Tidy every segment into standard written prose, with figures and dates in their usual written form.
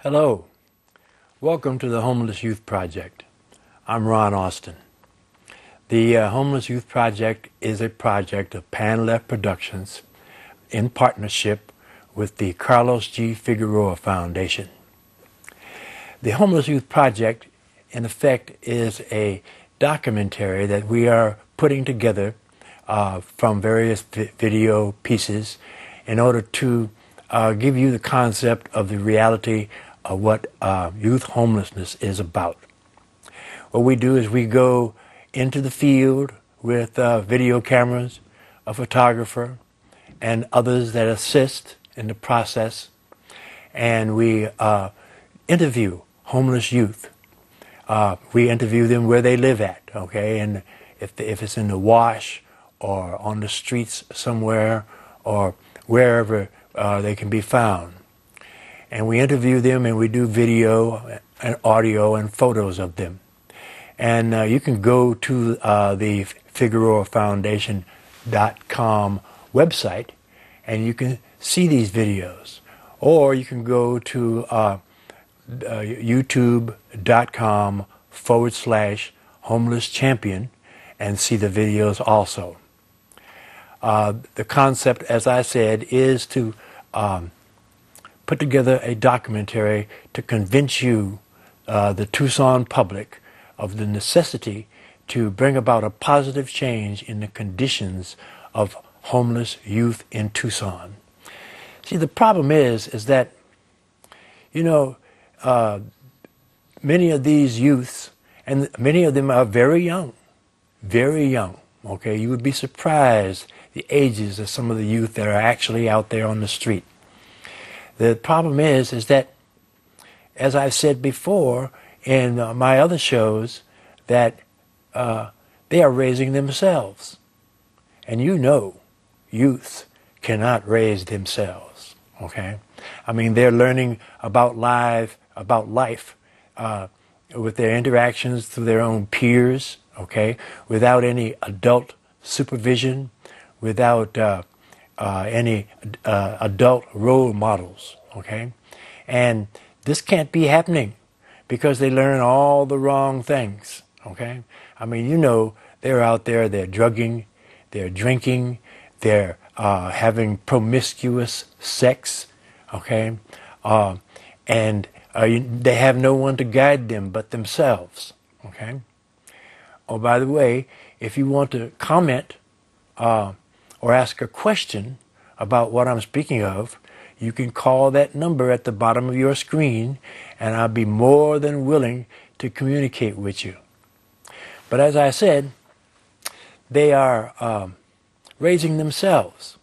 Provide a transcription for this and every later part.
Hello, welcome to the Homeless Youth Project. I'm Ron Austin. The Homeless Youth Project is a project of Pan Left Productions in partnership with the Carlos G Figueroa Foundation. The Homeless Youth Project, in effect, is a documentary that we are putting together from various video pieces in order to give you the concept of the reality of what youth homelessness is about. What we do is we go into the field with video cameras, a photographer, and others that assist in the process, and we interview homeless youth. We interview them where they live at, okay, and if it's in the wash or on the streets somewhere or wherever they can be found. And we interview them and we do video and audio and photos of them. And you can go to the FigueroaFoundation.com website and you can see these videos. Or you can go to youtube.com/homeless champion and see the videos also. The concept, as I said, is to put together a documentary to convince you, the Tucson public, of the necessity to bring about a positive change in the conditions of homeless youth in Tucson. See, the problem is that, you know, many of these youths, and many of them are very young, okay? You would be surprised the ages of some of the youth that are actually out there on the street. The problem is that, as I've said before in my other shows, that they are raising themselves. And you know, youth cannot raise themselves, okay? I mean, they're learning about life with their interactions through their own peers, okay, without any adult supervision, without any adult role models, okay? And this can't be happening because they learn all the wrong things, okay? I mean, you know, they're out there, they're drugging, they're drinking, they're having promiscuous sex, okay? And they have no one to guide them but themselves, okay? Oh, by the way, if you want to comment or ask a question about what I'm speaking of, you can call that number at the bottom of your screen, and I'll be more than willing to communicate with you. But as I said, they are raising themselves.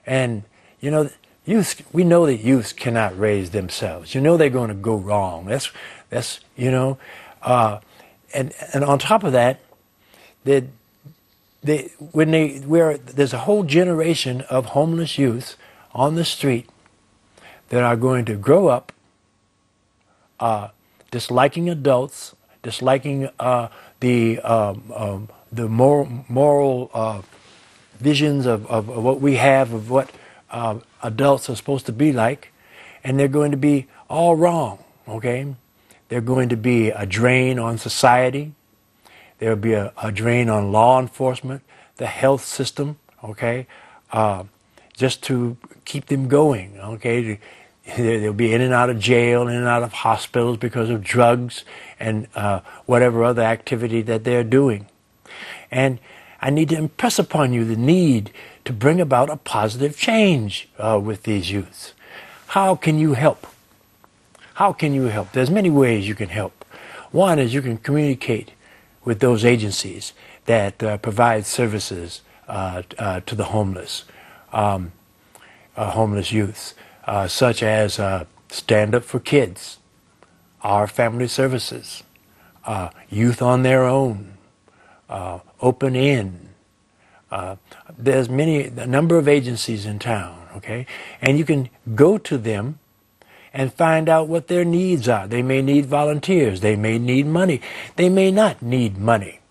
And, you know, youth, we know that youth cannot raise themselves. You know they're going to go wrong. That's you know, and on top of that, there's a whole generation of homeless youth on the street that are going to grow up disliking adults, disliking the moral visions of what we have of what adults are supposed to be like, and they're going to be all wrong, okay? They're going to be a drain on society. There'll be a drain on law enforcement, the health system, okay, just to keep them going, okay? They'll be in and out of jail, in and out of hospitals because of drugs and whatever other activity that they're doing. And I need to impress upon you the need to bring about a positive change with these youths. How can you help? How can you help? There's many ways you can help. One is you can communicate with those agencies that provide services to the homeless youths, such as Stand Up for Kids, Our Family Services, Youth on Their Own, Open In. There's a number of agencies in town, okay? And you can go to them and find out what their needs are. They may need volunteers. They may need money. They may not need money.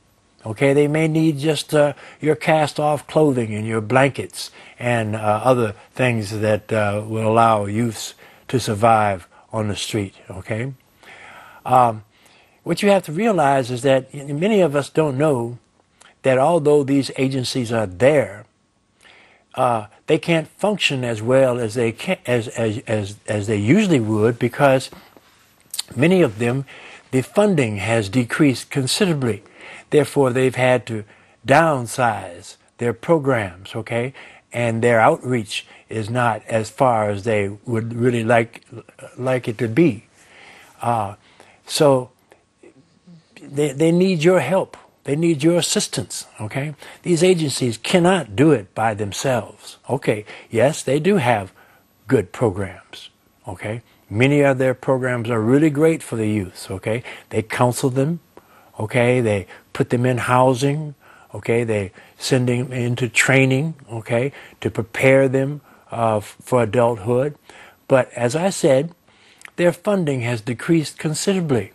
Okay, they may need just your cast-off clothing and your blankets and other things that will allow youths to survive on the street, okay? What you have to realize is that many of us don't know that although these agencies are there, they can't function as well as they can, as they usually would, because many of them, the funding has decreased considerably. Therefore, they've had to downsize their programs, okay? And their outreach is not as far as they would really like it to be. So they need your help. They need your assistance, okay? These agencies cannot do it by themselves. Okay, yes, they do have good programs, okay? Many of their programs are really great for the youth, okay? They counsel them, okay? They put them in housing, okay? They send them into training, okay, to prepare them for adulthood. But as I said, their funding has decreased considerably.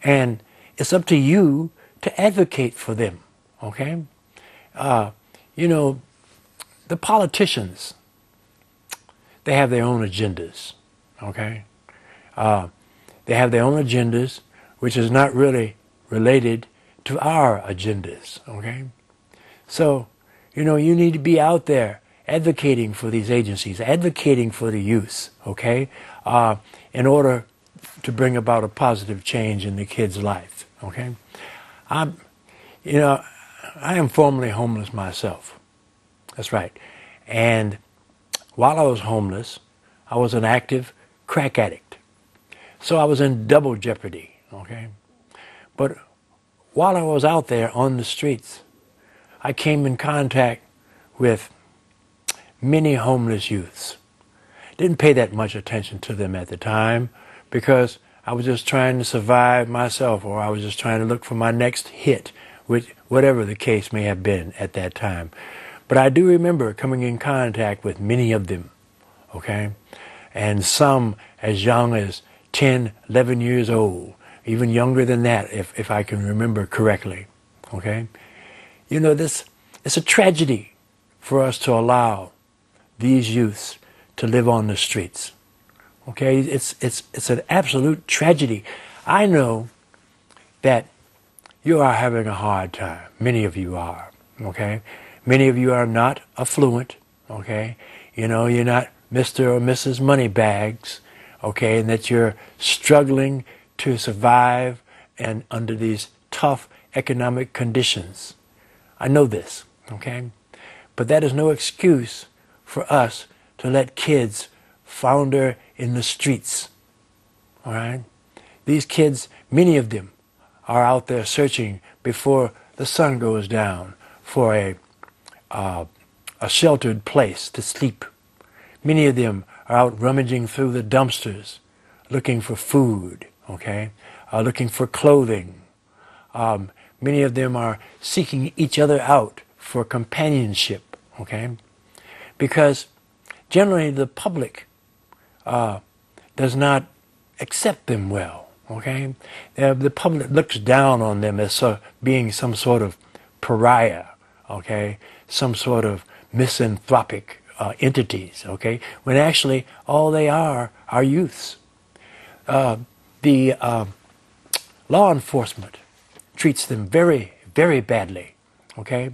And it's up to you to advocate for them, okay? You know, the politicians, they have their own agendas, okay? They have their own agendas, which is not really related to our agendas, okay? So, you know, you need to be out there advocating for these agencies, advocating for the youth, okay? In order to bring about a positive change in the kid's life, okay? You know, I am formerly homeless myself. That's right. And while I was homeless, I was an active crack addict. So I was in double jeopardy, okay? But while I was out there on the streets, I came in contact with many homeless youths. Didn't pay that much attention to them at the time because I was just trying to survive myself, or I was just trying to look for my next hit, whatever the case may have been at that time. But I do remember coming in contact with many of them, okay? And some as young as 10, 11 years old, even younger than that, if I can remember correctly, okay? You know, it's a tragedy for us to allow these youths to live on the streets. Okay, it's an absolute tragedy. I know that you are having a hard time. Many of you are, okay? Many of you are not affluent, okay? You know, you're not Mr. or Mrs. Moneybags, okay? And that you're struggling to survive and under these tough economic conditions. I know this, okay? But that is no excuse for us to let kids founder in the streets, all right? These kids, many of them, are out there searching before the sun goes down for a sheltered place to sleep. Many of them are out rummaging through the dumpsters, looking for food, okay? Looking for clothing. Many of them are seeking each other out for companionship, okay? Because generally the public does not accept them well, okay? The public looks down on them as being some sort of pariah, okay? Some sort of misanthropic entities, okay? When actually all they are youths. The law enforcement treats them very, very badly, okay?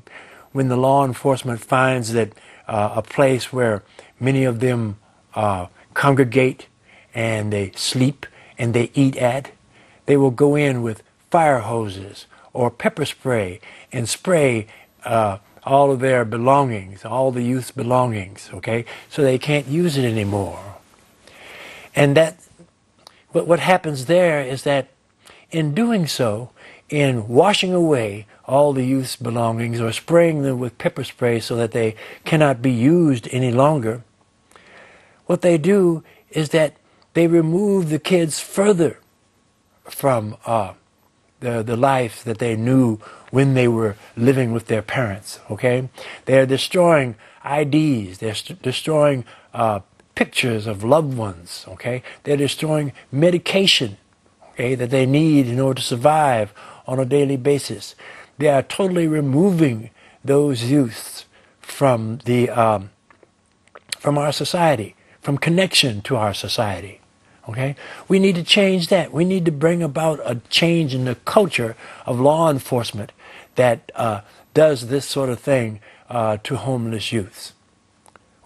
When the law enforcement finds that a place where many of them congregate and they sleep and they eat at, they will go in with fire hoses or pepper spray and spray all of their belongings, all the youth's belongings, okay? So they can't use it anymore. And what happens there is that in doing so, in washing away all the youth's belongings or spraying them with pepper spray so that they cannot be used any longer, what they do is that they remove the kids further from the life that they knew when they were living with their parents, okay? They're destroying IDs, they're destroying pictures of loved ones, okay? They're destroying medication, okay, that they need in order to survive on a daily basis. They are totally removing those youths from our society, from connection to our society, Okay? We need to change that. We need to bring about a change in the culture of law enforcement that does this sort of thing to homeless youths.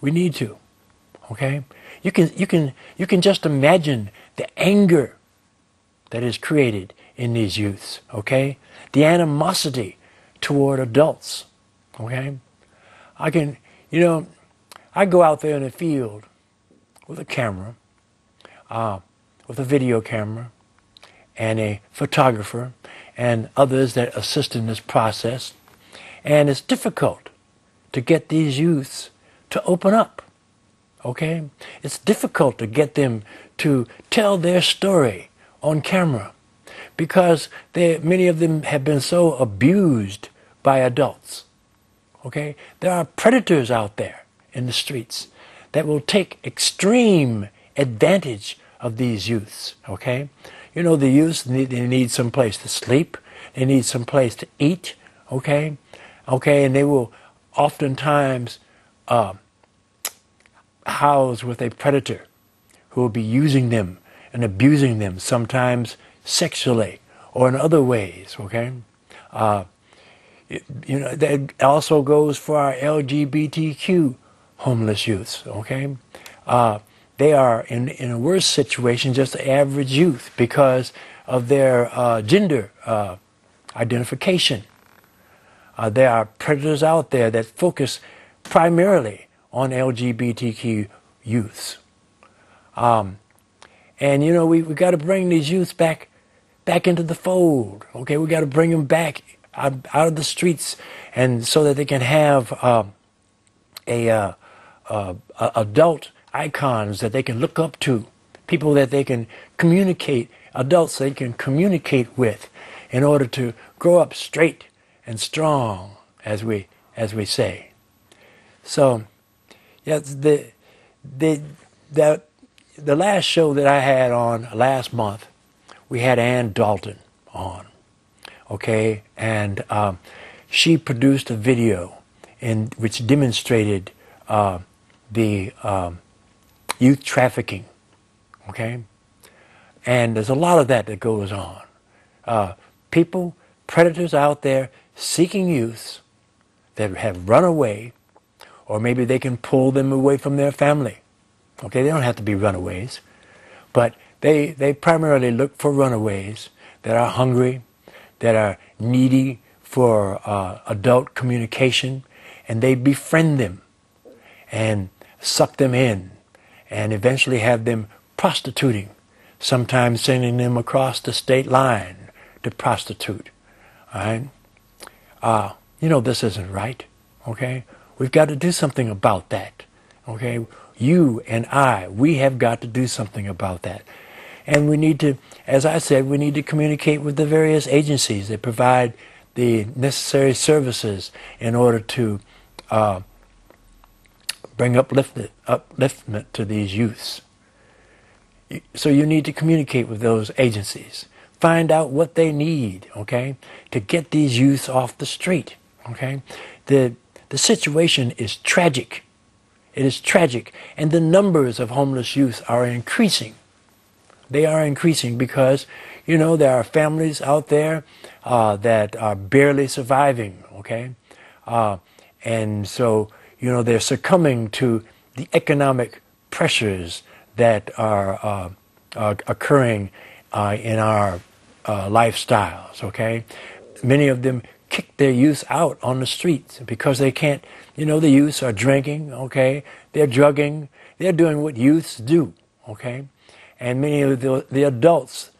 We need to. Okay? You can just imagine the anger that is created in these youths. Okay? The animosity toward adults. Okay? I go out there in the field with a camera, with a video camera, and a photographer, and others that assist in this process. And it's difficult to get these youths to open up. Okay? It's difficult to get them to tell their story on camera because many of them have been so abused by adults. Okay? There are predators out there in the streets that will take extreme advantage of these youths. Okay? You know, the youths, they need some place to sleep. They need some place to eat. Okay? Okay, and they will oftentimes house with a predator who will be using them and abusing them, sometimes sexually or in other ways. Okay? That also goes for our LGBTQ homeless youths. Okay, they are in a worse situation, just the average youth, because of their gender identification. There are predators out there that focus primarily on LGBTQ youths, and we got to bring these youths back into the fold. Okay, we got to bring them back out of the streets, and so that they can have adult icons that they can look up to, people that they can communicate, adults they can communicate with, in order to grow up straight and strong, as we say. So, yeah, the last show that I had on last month, we had Ann Dalton on. Okay, and she produced a video in which demonstrated the youth trafficking. Okay, and there's a lot of that goes on. Predators out there seeking youths that have run away, or maybe they can pull them away from their family. Okay, they don't have to be runaways, but they primarily look for runaways that are hungry, that are needy for adult communication, and they befriend them and suck them in and eventually have them prostituting, sometimes sending them across the state line to prostitute. All right? This isn't right. Okay? We've got to do something about that. Okay? You and I, we have got to do something about that. And we need to, as I said, we need to communicate with the various agencies that provide the necessary services in order to bring upliftment to these youths. So you need to communicate with those agencies. Find out what they need, okay, to get these youths off the street, okay? The situation is tragic. It is tragic. And the numbers of homeless youth are increasing. They are increasing because, there are families out there that are barely surviving, okay? And so, they're succumbing to the economic pressures that are occurring in our lifestyles, okay? Many of them kick their youth out on the streets because they can't, the youths are drinking, okay? They're drugging. They're doing what youths do, okay? And many of the adults,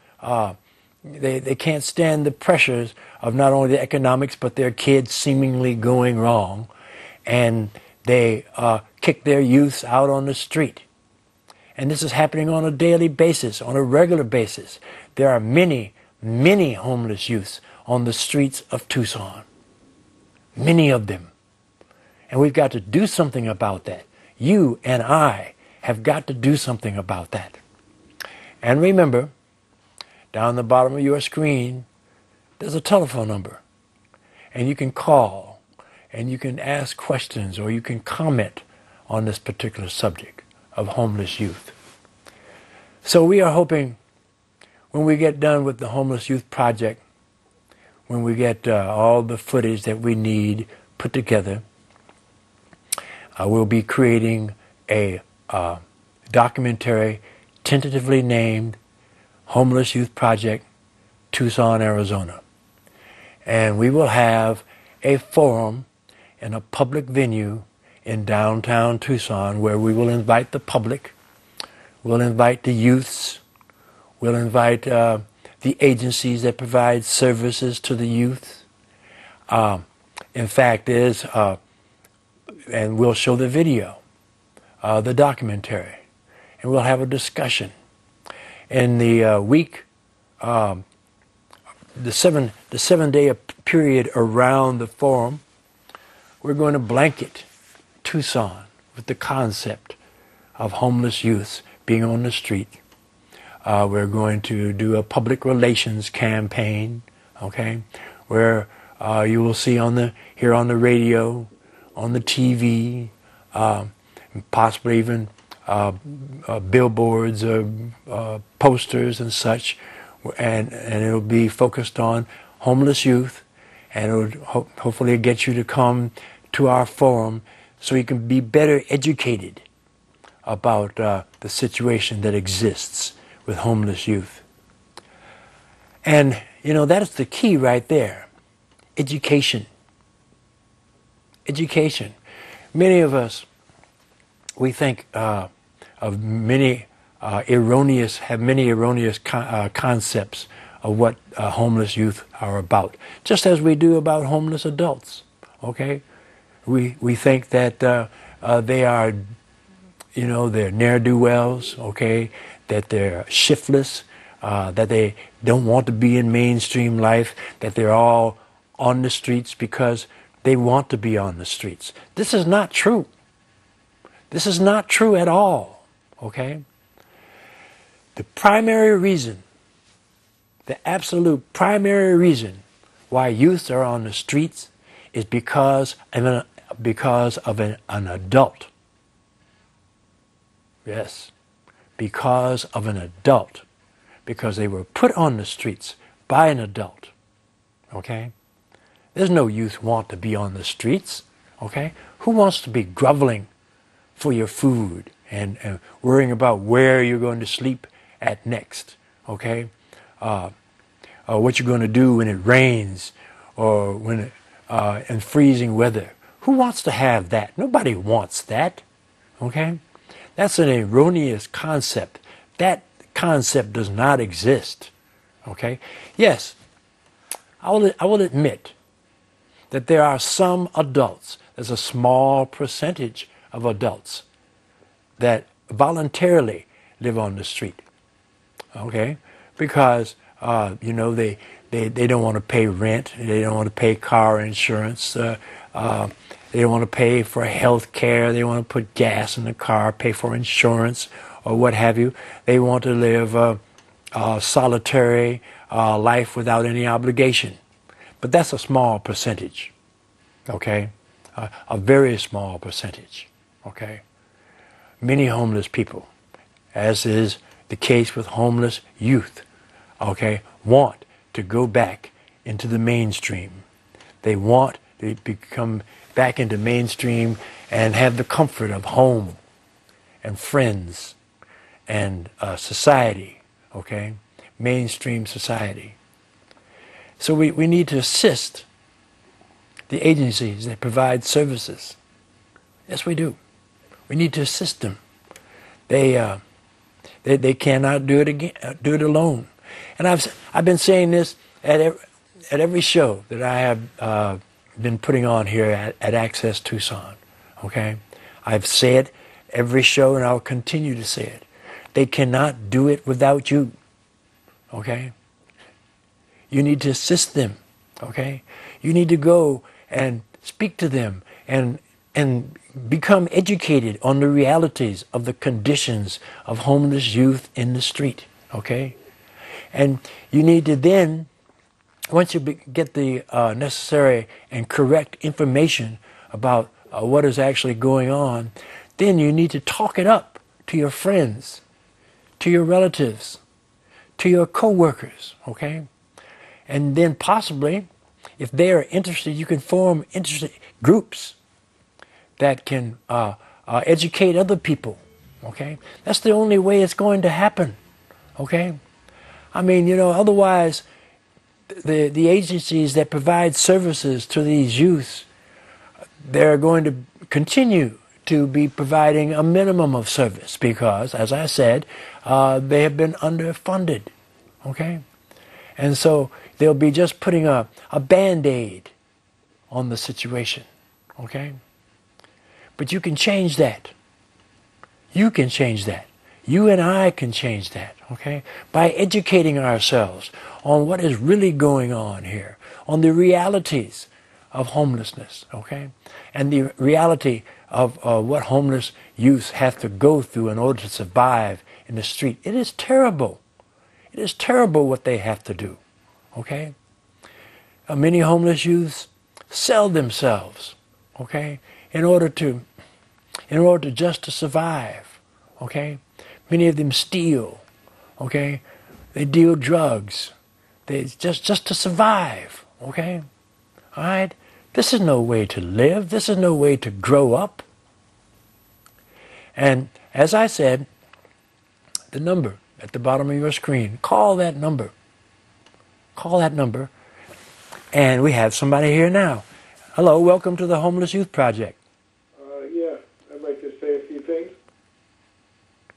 they can't stand the pressures of not only the economics, but their kids seemingly going wrong. And they kick their youths out on the street. And this is happening on a daily basis, on a regular basis. There are many, many homeless youths on the streets of Tucson. Many of them. And we've got to do something about that. You and I have got to do something about that. And remember, down the bottom of your screen, there's a telephone number. And you can call, and you can ask questions, or you can comment on this particular subject of homeless youth. So we are hoping when we get done with the Homeless Youth Project, when we get all the footage that we need put together, we'll be creating a documentary tentatively named Homeless Youth Project, Tucson, Arizona. And we will have a forum in a public venue in downtown Tucson where we will invite the public, we'll invite the youths, we'll invite the agencies that provide services to the youth. In fact, and we'll show the video, the documentary, and we'll have a discussion. In the week, the 7-day period around the forum, we're going to blanket Tucson with the concept of homeless youth being on the street. We're going to do a public relations campaign, okay, where you will see here on the radio, on the TV, possibly even billboards or posters and such, and it'll be focused on homeless youth, and it'll hopefully get you to come to our forum so you can be better educated about the situation that exists with homeless youth. And, you know, that is the key right there. Education. Education. Many of us, we think of many erroneous concepts of what homeless youth are about, just as we do about homeless adults. Okay, we think that they are, you know, they're ne'er-do-wells. Okay, that they're shiftless, that they don't want to be in mainstream life, that they're all on the streets because they want to be on the streets. This is not true. This is not true at all. Okay? The primary reason, the absolute primary reason why youths are on the streets is because of an adult. Yes, because of an adult. Because they were put on the streets by an adult. Okay? There's no youth want to be on the streets. Okay? Who wants to be groveling for your food and worrying about where you're going to sleep at next? Okay? What you're going to do when it rains or when in freezing weather. Who wants to have that? Nobody wants that. Okay? That's an erroneous concept. That concept does not exist. Okay? Yes, I will admit that there are some adults, there's a small percentage of adults that voluntarily live on the street. Okay? Because you know, they don't want to pay rent, they don't want to pay car insurance, they don't want to pay for health care, they want to put gas in the car, pay for insurance or what have you. They want to live a solitary life without any obligation. But that's a small percentage, okay? A very small percentage, okay? Many homeless people, as is the case with homeless youth, okay, want to go back into the mainstream. They want to become back into mainstream and have the comfort of home and friends and society, okay, mainstream society. So we need to assist the agencies that provide services. Yes, we do. We need to assist them. They cannot do it alone. And I've been saying this at every show that I have been putting on here at Access Tucson. Okay, I've said every show, and I'll continue to say it. They cannot do it without you. Okay. You need to assist them, okay? You need to go and speak to them and become educated on the realities of the conditions of homeless youth in the street, okay? And you need to then, once you get the necessary and correct information about what is actually going on, then you need to talk it up to your friends, to your relatives, to your co-workers, okay? And then possibly, if they are interested, you can form interested groups that can educate other people, okay? That's the only way it's going to happen, okay? I mean, you know, otherwise, the agencies that provide services to these youths, they're going to continue to be providing a minimum of service because, as I said, they have been underfunded, okay? And so they'll be just putting a Band-Aid on the situation, okay? But you can change that. You can change that. You and I can change that, okay? By educating ourselves on what is really going on here, on the realities of homelessness, okay? And the reality of what homeless youth have to go through in order to survive in the street. It is terrible. It is terrible what they have to do, okay? Many homeless youths sell themselves, okay, in order to just to survive, okay? Many of them steal, okay? They deal drugs. They just to survive, okay? All right? This is no way to live. This is no way to grow up. And as I said, the number at the bottom of your screen, call that number. Call that number. And we have somebody here now. Hello, welcome to the Homeless Youth Project. Yeah, I'd like to say a few things.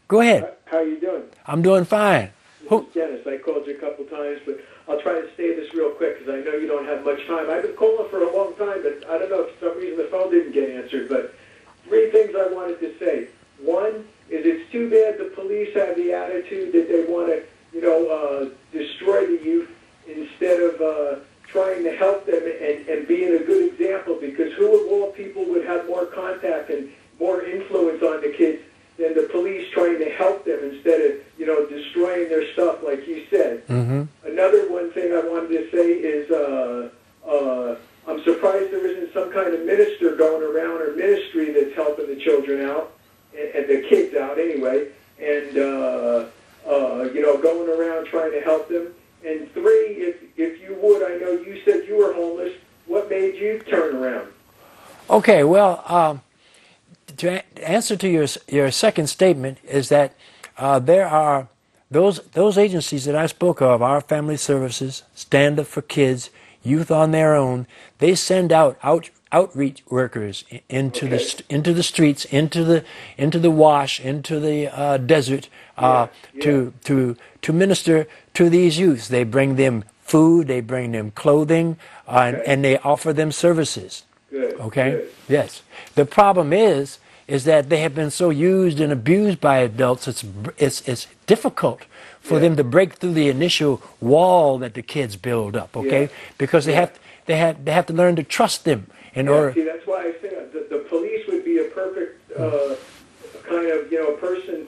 Go ahead. How are you doing? I'm doing fine. This is Dennis. I called you a couple times, but I'll try to say this real quick because I know you don't have much time. I've been calling for a long time, but I don't know if for some reason the phone didn't get answered. But 3 things I wanted to say. One is it's too bad the police have the attitude that they want to, destroy the youth instead of trying to help them and being a good example, because who of all people would have more contact and more influence on the kids than the police trying to help them instead of, destroying their stuff like you said. Mm-hmm. Another one thing I wanted to say is I'm surprised there isn't some kind of minister going around or ministry that's helping the children out, and the kids out anyway, and, going around trying to help them. And 3, if you would, I know you said you were homeless. What made you turn around? Okay, well, to answer to your second statement is that there are those agencies that I spoke of, Our Family Services, Stand Up for Kids, Youth on Their Own. They send out outreach workers into the streets, into the wash, into the desert to minister to these youths. They bring them food, they bring them clothing, and they offer them services. Good. Okay. Good. Yes. The problem is that they have been so used and abused by adults. It's difficult for them to break through the initial wall that the kids build up. Okay, because they have to learn to trust them in order. See, that's why I say the police would be a perfect kind of person.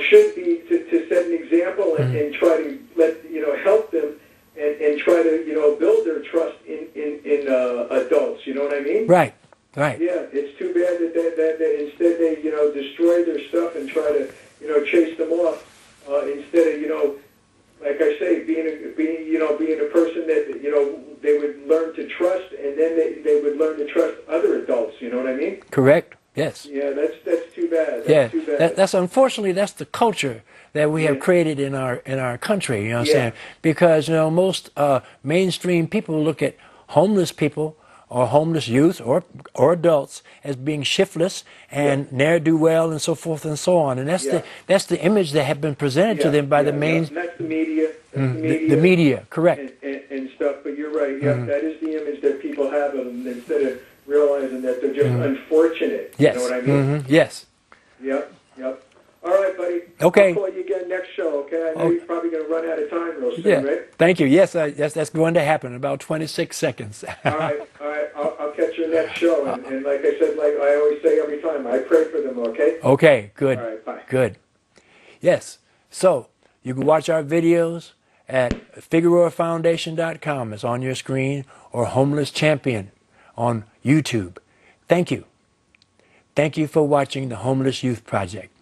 Should be to set an example and try to let help them and try to build their trust in adults. You know what I mean? Right. Right. Yeah, it's too bad that instead they destroy their stuff and try to chase them off instead of like I say being a person that they would learn to trust, and then they would learn to trust other adults. You know what I mean? Correct. Yes. Yeah, that's too bad. That's too bad. That's unfortunately that's the culture that we have created in our country. You know what I'm saying? Because most mainstream people look at homeless people or homeless youth or adults as being shiftless and ne'er-do-well and so forth and so on. And that's the image that have been presented to them by the main. That's the media. The media, correct. And stuff. But you're right. Yeah, that is the image that people have of them instead of realizing that they're just unfortunate. Yes. You know what I mean? Yes. Yep. All right, buddy. Okay. I'll call you again next show, okay? I know you're probably going to run out of time real soon, right? Thank you. Yes, that's going to happen in about 26 seconds. All right. I'll catch you next show. And like I said, like I always say every time, I pray for them, okay? Okay, good. All right, bye. Good. Yes. So, you can watch our videos at FigueroaFoundation.com. It's on your screen, or Homeless Champion on YouTube. Thank you. Thank you for watching the Homeless Youth Project.